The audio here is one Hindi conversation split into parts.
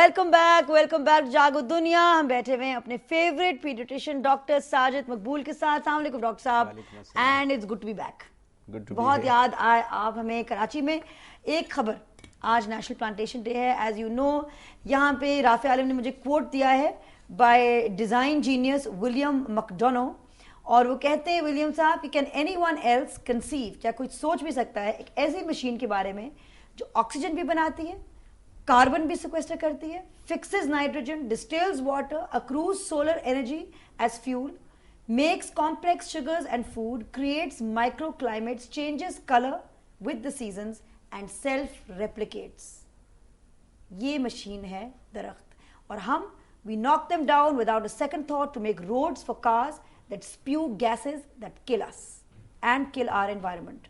वेलकम बैक जागो दुनिया। हम बैठे हुए हैं अपने फेवरेट पीडियाट्रिशियन डॉक्टर साजिद मकबूल के साथ। अस्सलाम वालेकुम डॉक्टर साहब, and it's good to be back. बहुत याद आए आप हमें कराची में। एक खबर, आज नेशनल प्लांटेशन डे है एज यू नो। यहाँ पे राफे आलम ने मुझे कोट दिया है by design genius William McDonough, और वो कहते हैं विलियम साहब कि कैन एनीवन एल्स कंसीव, क्या कोई सोच भी सकता है एक ऐसी मशीन के बारे में जो ऑक्सीजन भी बनाती है, कार्बन भी सिक्वेस्टर करती है, fixes nitrogen, distills water, accrues solar energy as fuel, makes complex sugars and food, creates micro climates, changes colour with the seasons and self replicates. ये मशीन है दरख्त, और हम we knock them down without a second thought to make roads for cars that spew gases that kill us and kill our environment.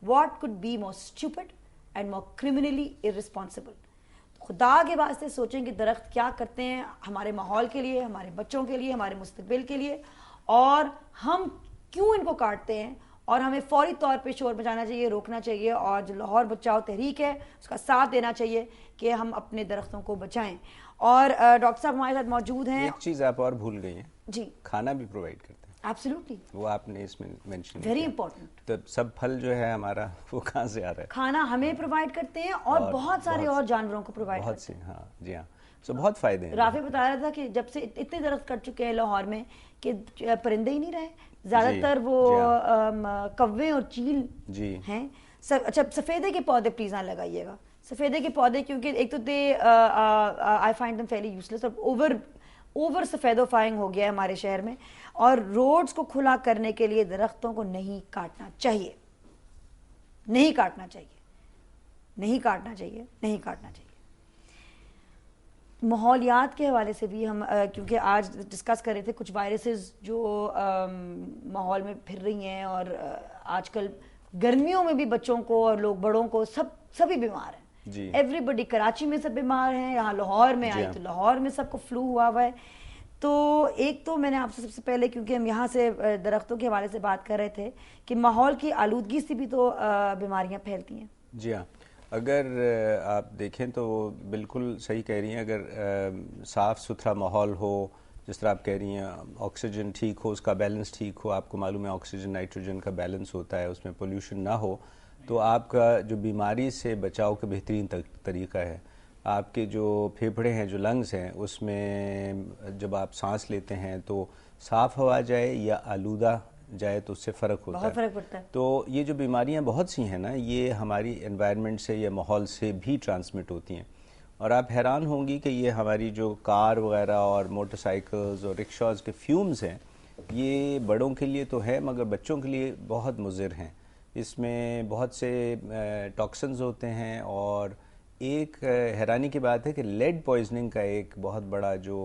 What could be more stupid and more criminally irresponsible? खुदा के वास्ते सोचें कि दरख्त क्या करते हैं हमारे माहौल के लिए, हमारे बच्चों के लिए, हमारे मुस्तकबिल के लिए, और हम क्यों इनको काटते हैं। और हमें फौरी तौर पे शोर मचाना चाहिए, रोकना चाहिए, और जो लाहौर बचाओ तहरीक है उसका साथ देना चाहिए कि हम अपने दरख्तों को बचाएं। और डॉक्टर साहब हमारे साथ मौजूद हैं। एक चीज़ आप और भूल गई हैं जी, खाना भी प्रोवाइड करते हैं। एब्सोल्युटली, वो आपने इसमें मेंशन वेरी इंपॉर्टेंट। तो सब फल जो है हमारा वो कहाँ से आ रहा है? खाना हमें प्रोवाइड करते हैं और बहुत सारे और जानवरों को प्रोवाइड करते हैं। हाँ जी हाँ, सो बहुत फायदे हैं। राफे बता रहा था कि जब से इतने दरख्त कट चुके हैं लाहौर में कि परिंदे ही नहीं रहे, ज्यादातर वो कौवे और चील जी हैं। अच्छा, सफेदे के पौधे प्लीज ना लगाइएगा, सफेदे के पौधे, क्योंकि एक तो they I find them fairly useless, और ओवर सफेदोफाइंग हो गया है हमारे शहर में। और रोड्स को खुला करने के लिए दरख्तों को नहीं काटना चाहिए, नहीं काटना चाहिए, नहीं काटना चाहिए, नहीं काटना चाहिए। माहौलियात के हवाले से भी हम क्योंकि आज डिस्कस कर रहे थे कुछ वायरसेस जो माहौल में फिर रही हैं, और आजकल गर्मियों में भी बच्चों को और लोग बड़ों को सभी बीमार हैं। एवरीबडी, कराची में सब बीमार हैं, यहाँ लाहौर में आई तो लाहौर में सबको फ्लू हुआ है। तो एक तो मैंने आपसे सबसे पहले, क्योंकि हम यहाँ से दरख्तों के हवाले से बात कर रहे थे कि माहौल की आलूदगी से भी तो बीमारियाँ फैलती हैं। जी हाँ, अगर आप देखें तो बिल्कुल सही कह रही हैं। अगर साफ़ सुथरा माहौल हो, जिस तरह आप कह रही हैं, ऑक्सीजन ठीक हो, उसका बैलेंस ठीक हो, आपको मालूम है ऑक्सीजन नाइट्रोजन का बैलेंस होता है, उसमें पोल्यूशन ना हो, तो आपका जो बीमारी से बचाव का बेहतरीन तरीका है। आपके जो फेफड़े हैं, जो लंग्स हैं, उसमें जब आप सांस लेते हैं तो साफ़ हवा जाए या आलूदा जाए तो उससे फ़र्क होता है, बहुत फ़र्क पड़ता है। तो ये जो बीमारियां बहुत सी हैं ना, ये हमारी एनवायरनमेंट से या माहौल से भी ट्रांसमिट होती हैं। और आप हैरान होंगी कि ये हमारी जो कार वगैरह और मोटरसाइकिल्स और रिक्शाज के फ्यूम्स हैं, ये बड़ों के लिए तो है मगर बच्चों के लिए बहुत मुज़िर हैं। इसमें बहुत से टॉक्सिन्स होते हैं, और एक हैरानी की बात है कि लेड पॉइजनिंग का एक बहुत बड़ा जो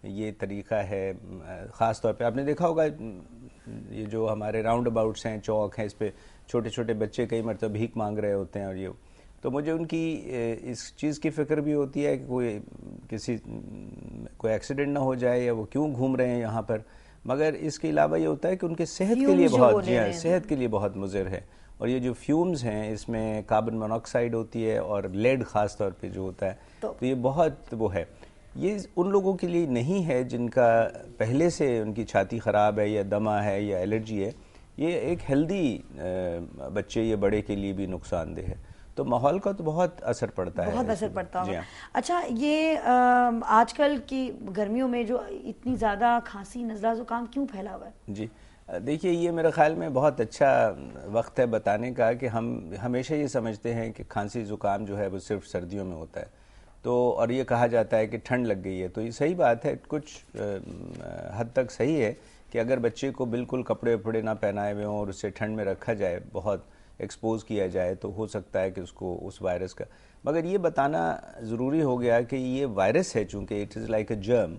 ये तरीका है, ख़ास तौर पे आपने देखा होगा ये जो हमारे राउंड अबाउट्स हैं, चौक हैं, इस पे छोटे छोटे बच्चे कई मरतबा भीख मांग रहे होते हैं। और ये तो मुझे उनकी इस चीज़ की फ़िक्र भी होती है कि कोई एक्सीडेंट ना हो जाए, या वो क्यों घूम रहे हैं यहाँ पर। मगर इसके अलावा ये होता है कि उनके सेहत के लिए बहुत, जी हाँ, सेहत के लिए बहुत मुज़िर है। और ये जो फ्यूम्स हैं, इसमें कार्बन मोनोऑक्साइड होती है और लेड ख़ास तौर पे जो होता है, तो ये बहुत वो है। ये उन लोगों के लिए नहीं है जिनका पहले से उनकी छाती ख़राब है या दमा है या एलर्जी है। ये एक हेल्दी बच्चे या बड़े के लिए भी नुकसानदेह है। तो माहौल का तो बहुत असर पड़ता है, बहुत असर पड़ता है। अच्छा, ये आजकल की गर्मियों में जो इतनी ज़्यादा खांसी, नज़ला, ज़ुकाम क्यों फैला हुआ है? जी देखिए, ये मेरे ख्याल में बहुत अच्छा वक्त है बताने का कि हम हमेशा ये समझते हैं कि खांसी ज़ुकाम जो है वो सिर्फ सर्दियों में होता है, तो और ये कहा जाता है कि ठंड लग गई है। तो ये सही बात है, कुछ हद तक सही है कि अगर बच्चे को बिल्कुल कपड़े वपड़े ना पहनाए हुए हों और उसे ठंड में रखा जाए, बहुत एक्सपोज किया जाए, तो हो सकता है कि उसको उस वायरस का, मगर ये बताना ज़रूरी हो गया कि ये वायरस है, चूँकि it is like a germ,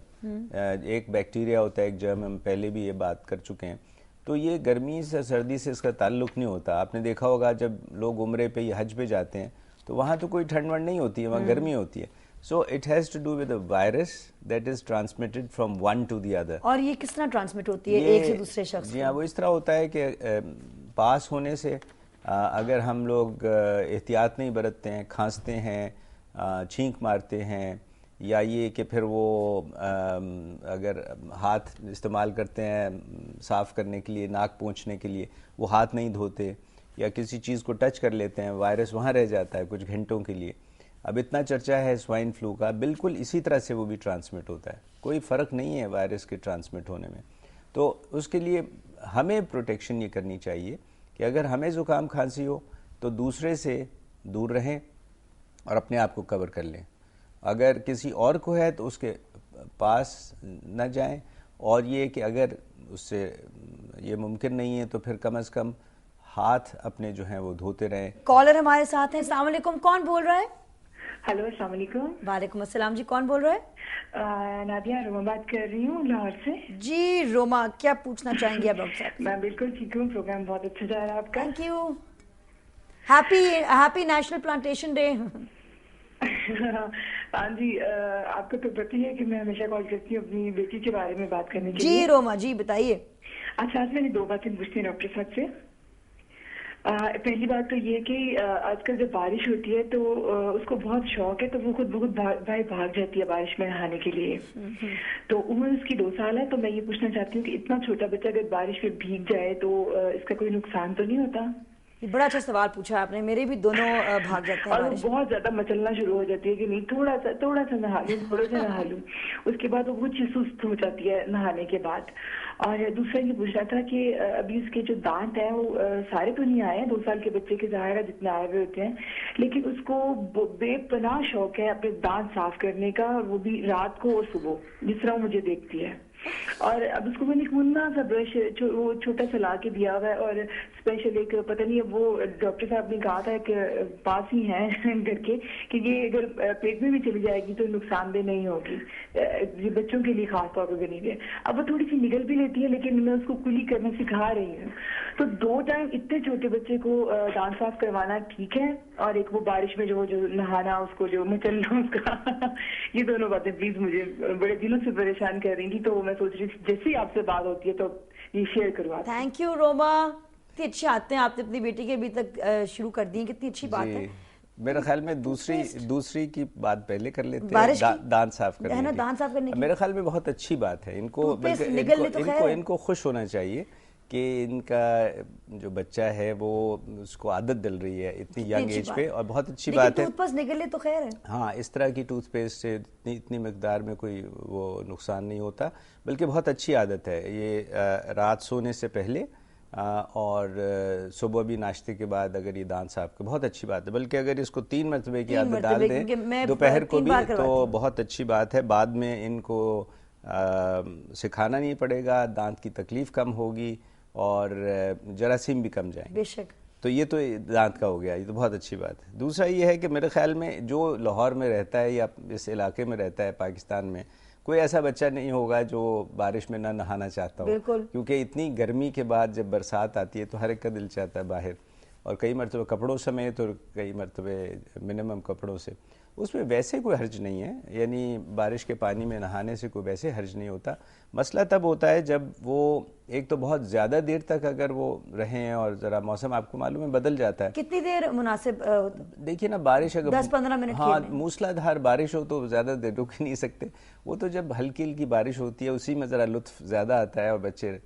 एक बैक्टीरिया होता है, एक जर्म, हम पहले भी ये बात कर चुके हैं। तो ये गर्मी से सर्दी से इसका ताल्लुक़ नहीं होता। आपने देखा होगा जब लोग उम्रे पे या हज पे जाते हैं तो वहाँ तो कोई ठंड वंड नहीं होती है, वहाँ गर्मी होती है। So it has to do with a virus that is transmitted from one to the other. और ये किस तरह ट्रांसमिट होती है एक से दूसरे शख्स? जी हाँ, वो इस तरह होता है कि पास होने से अगर हम लोग एहतियात नहीं बरतते हैं, खांसते हैं, छींक मारते हैं, या ये कि फिर वो अगर हाथ इस्तेमाल करते हैं साफ़ करने के लिए, नाक पोंछने के लिए, वो हाथ नहीं धोते, या किसी चीज़ को टच कर लेते हैं, वायरस वहाँ रह जाता है कुछ घंटों के लिए। अब इतना चर्चा है स्वाइन फ्लू का, बिल्कुल इसी तरह से वो भी ट्रांसमिट होता है, कोई फ़र्क नहीं है वायरस के ट्रांसमिट होने में। तो उसके लिए हमें प्रोटेक्शन ये करनी चाहिए कि अगर हमें ज़ुकाम खांसी हो तो दूसरे से दूर रहें और अपने आप को कवर कर लें। अगर किसी और को है तो उसके पास न जाएं, और ये कि अगर उससे ये मुमकिन नहीं है तो फिर कम से कम हाथ अपने जो हैं वो धोते रहें। कॉलर हमारे साथ हैं। अस्सलाम वालेकुम, कौन बोल रहा है? हेलो, अस्सलाम वालेकुम। वालेकुम अस्सलाम जी, कौन बोल रहा है? नादिया रोमा बात कर रही हूँ लाहौर से। जी रोमा, क्या पूछना चाहेंगी आप डॉक्टर साहब? मैं बिल्कुल ठीक हूँ, प्रोग्राम बहुत अच्छा जा रहा है आपका। Thank you. Happy national plantation day. हाँ जी, आपको तो पता ही है कि मैं हमेशा कॉल करती हूँ अपनी बेटी के बारे में बात करने के लिए। जी रोमा जी बताइए। अच्छा, आज मैंने 2 बातें पूछती हूँ डॉक्टर साहब से। पहली बात तो ये कि आजकल जब बारिश होती है तो उसको बहुत शौक है, तो वो खुद बहुत भाग जाती है बारिश में नहाने के लिए। तो उम्र उसकी 2 साल है, तो मैं ये पूछना चाहती हूँ कि इतना छोटा बच्चा अगर बारिश में भीग जाए तो इसका कोई नुकसान तो नहीं होता? ये बड़ा अच्छा सवाल पूछा आपने। मेरे भी दोनों भाग जाते हैं और बारिश में। बहुत ज्यादा मचलना शुरू हो जाती है कि नहीं थोड़ा सा नहा लूं, थोड़ा सा नहा लूं। उसके बाद वो बहुत सुस्त हो जाती है नहाने के बाद। और दूसरा ये पूछना था कि अभी उसके जो दांत हैं वो सारे तो नहीं आए हैं, 2 साल के बच्चे के ज़ाहिर है जितने आए हुए होते हैं, लेकिन उसको बेपनाह शौक है अपने दांत साफ करने का, वो भी रात को और सुबह, जिस तरह मुझे देखती है। और अब उसको मैंने एक मुन्ना सा ब्रश वो छोटा सा ला के दिया हुआ है, और स्पेशल एक पता नहीं है वो डॉक्टर साहब ने कहा था कि पास ही है घर के कि ये अगर पेट में भी चली जाएगी तो नुकसानदेह नहीं होगी, ये बच्चों के लिए खास तौर पर बनी हुई है। अब वो थोड़ी सी निगल भी लेती है, लेकिन मैं उसको कुली करना सिखा रही हूँ। तो 2 टाइम इतने छोटे बच्चे को दांत साफ करवाना ठीक है, और एक वो बारिश में जो नहाना, उसको जो मचलना उसका ये दोनों बातें प्लीज मुझे बड़े दिनों से परेशान कर रही थी, तो मैं सोच रही थी जैसे ही आपसे बात होती है तो ये शेयर करवा। थैंक यू रोमा, कितनी अच्छी आते हैं आपने अपनी बेटी के अभी तक शुरू कर दी, कितनी अच्छी बात है। मेरे ख्याल में दूसरी की बात पहले कर लेते हैं, दांत साफ करने की। दांत साफ करने की मेरे ख्याल में बहुत अच्छी बात है। इनको खुश होना चाहिए कि इनका जो बच्चा है वो उसको आदत डल रही है इतनी यंग एज पे, और बहुत अच्छी बात है। टूथपेस्ट निकल ले तो खैर है। हाँ, इस तरह की टूथपेस्ट से इतनी मकदार में कोई वो नुकसान नहीं होता, बल्कि बहुत अच्छी आदत है ये। रात सोने से पहले और सुबह भी नाश्ते के बाद अगर ये दांत साफ कर, बहुत अच्छी बात है। बल्कि अगर इसको 3 मरतबे की आदत डाल दें दोपहर को भी तो बहुत अच्छी बात है। बाद में इनको सिखाना नहीं पड़ेगा, दांत की तकलीफ कम होगी और जरासीम भी कम जाएंगे। बेशक। तो ये तो दांत का हो गया, ये तो बहुत अच्छी बात है। दूसरा ये है कि मेरे ख्याल में जो लाहौर में रहता है या इस इलाके में रहता है पाकिस्तान में, कोई ऐसा बच्चा नहीं होगा जो बारिश में ना नहाना चाहता हो, क्योंकि इतनी गर्मी के बाद जब बरसात आती है तो हर एक का दिल चाहता है बाहर, और कई मरतबे कपड़ों समेत और कई मरतबे मिनिमम कपड़ों से। उसमें वैसे कोई हर्ज नहीं है, यानी बारिश के पानी में नहाने से कोई वैसे हर्ज नहीं होता। मसला तब होता है जब वो एक तो बहुत ज़्यादा देर तक अगर वो रहें और ज़रा मौसम आपको मालूम है बदल जाता है। कितनी देर मुनासिब? देखिए ना, बारिश अगर 10-15 मिनट, हाँ मूसलाधार बारिश हो तो ज़्यादा देर रुक ही नहीं सकते। वो तो जब हल्की हल्की बारिश होती है उसी में ज़रा लुत्फ ज़्यादा आता है और बच्चे।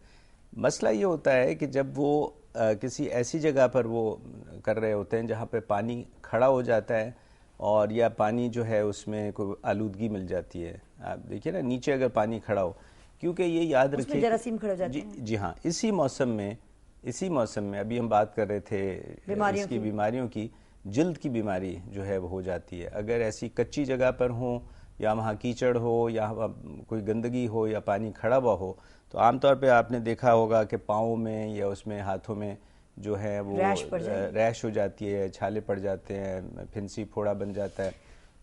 मसला ये होता है कि जब वो किसी ऐसी जगह पर वो कर रहे होते हैं जहाँ पे पानी खड़ा हो जाता है और या पानी जो है उसमें कोई आलूदगी मिल जाती है। आप देखिए ना, नीचे अगर पानी खड़ा हो, क्योंकि ये याद रखिए जरासीम खड़े हो जाते हैं। जी हाँ, इसी मौसम में अभी हम बात कर रहे थे इसकी बीमारियों की, जल्द की बीमारी जो है वो हो जाती है। अगर ऐसी कच्ची जगह पर हो या वहाँ कीचड़ हो या कोई गंदगी हो या पानी खड़ा हुआ हो, तो आमतौर पे आपने देखा होगा कि पाँव में या उसमें हाथों में जो है वो रैश हो जाती है, छाले पड़ जाते हैं, फिंसी फोड़ा बन जाता है।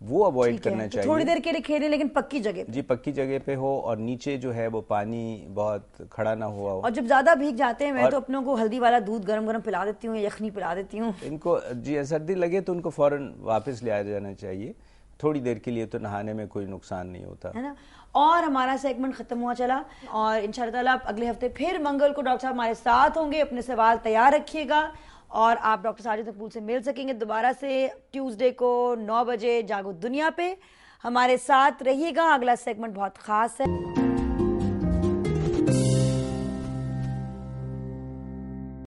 वो अवॉइड करना चाहिए। थोड़ी देर के लिए खेलें, लेकिन पक्की जगह पे। जी, पक्की जगह पे हो और नीचे जो है वो पानी बहुत खड़ा ना हुआ हो। और जब ज्यादा भीग जाते हैं मैं तो अपनों को हल्दी वाला दूध गरम गरम पिला देती हूँ, यखनी पिला देती हूँ इनको। जी, सर्दी लगे तो उनको फौरन वापस ले आया जाना चाहिए। थोड़ी देर के लिए तो नहाने में कोई नुकसान नहीं होता है ना। और हमारा सेगमेंट खत्म हुआ चला, और इंशाल्लाह ताला अगले हफ्ते फिर मंगल को डॉक्टर साहब हमारे साथ होंगे। अपने सवाल तैयार रखिएगा और आप डॉक्टर साजिद मकबूल से मिल सकेंगे दोबारा से ट्यूसडे को 9 बजे जागो दुनिया पे। हमारे साथ रहिएगा, अगला सेगमेंट बहुत खास है।